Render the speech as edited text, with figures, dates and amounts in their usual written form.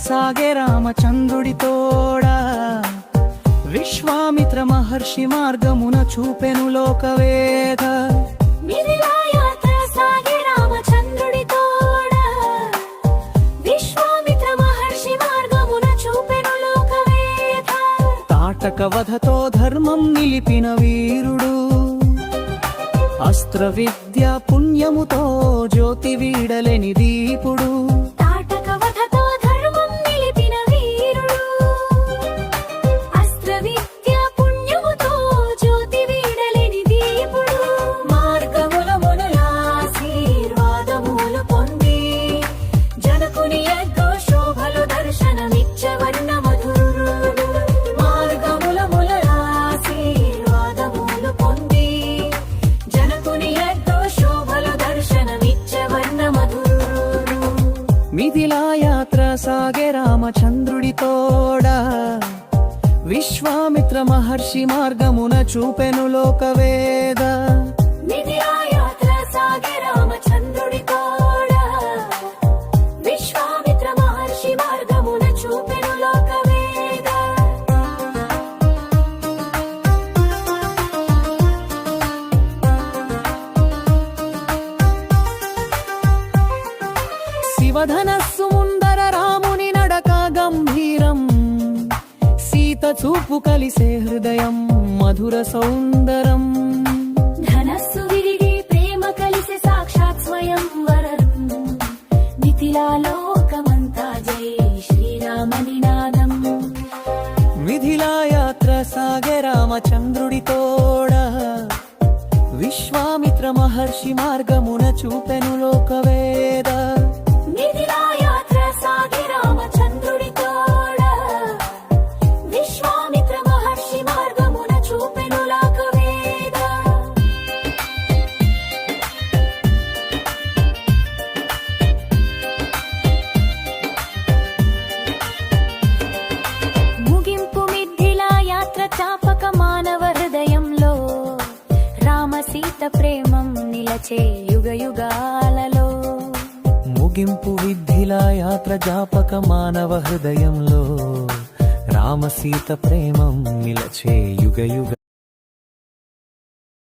సాగే రామచంద్రుడి తోడా విశ్వామిత్ర మహర్షి మార్గమున చూపెను లోకవేద మిథిలా యాత్ర సాగే రామచంద్రుడి తోడా విశ్వామిత్ర మహర్షి మార్గమున చూపెను లోకవేద తాటక వధతో ధర్మం నిలిపిన వీరుడు అస్త్ర విద్య పుణ్యముతో జ్యోతి వీడలేని దీపుడు తాటక వధతో ధర్మం నిలిపిన వీరుడు అస్త్ర విద్య పుణ్యముతో జ్యోతి వీడలేని దీపుడు మార్గముల మునుల ఆశీర్వాదములు పొంది జనకుని ఎంతో శోభలు దర్శనమిచ్చవన్న మధురుడు మార్గముల మునుల ఆశీర్వాదములు పొంది జనకుని ఎంతో శోభలు దర్శనమిచ్చవన్న మధురుడు మిథిలా యాత్ర సాగే రామచంద్రుడి తోడా విశ్వామిత్ర మహర్షి మార్గమున చూపెను లోకవేద మిథిలా యాత్ర సాగే రామచంద్రుడి తోడా విశ్వామిత్ర మహర్షి మార్గమున చూపెను లోకవేద శివధనస్సు ముందర రాముని నడక గంభీరం సీత చూపు కలిసే హృదయం మధుర సౌందరం ధనస్సు విరిగి ప్రేమ కలిసి సాక్షాత్ స్వయం వరం మిథిలా లోకమంతా జై శ్రీరామ నినాదం మిథిలా యాత్ర సాగే రామచంద్రుడి తోడా విశ్వామిత్ర మహర్షి మార్గమున చూపెను లోకవేద మిథిలా యాత్ర సాగే రామచంద్రుడి తోడా విశ్వామిత్ర మహర్షి మార్గమున చూపెను లోకవేద ముగింపు మిథిలా యాత్ర చాపక మానవ హృదయంలో రామ సీత ప్రేమం నిలచే యుగ యుగాలలో ముగింపు మిథిలా యాత్ర జాపక మానవ హృదయంలో రామ సీత ప్రేమం నిలచే యుగ యుగ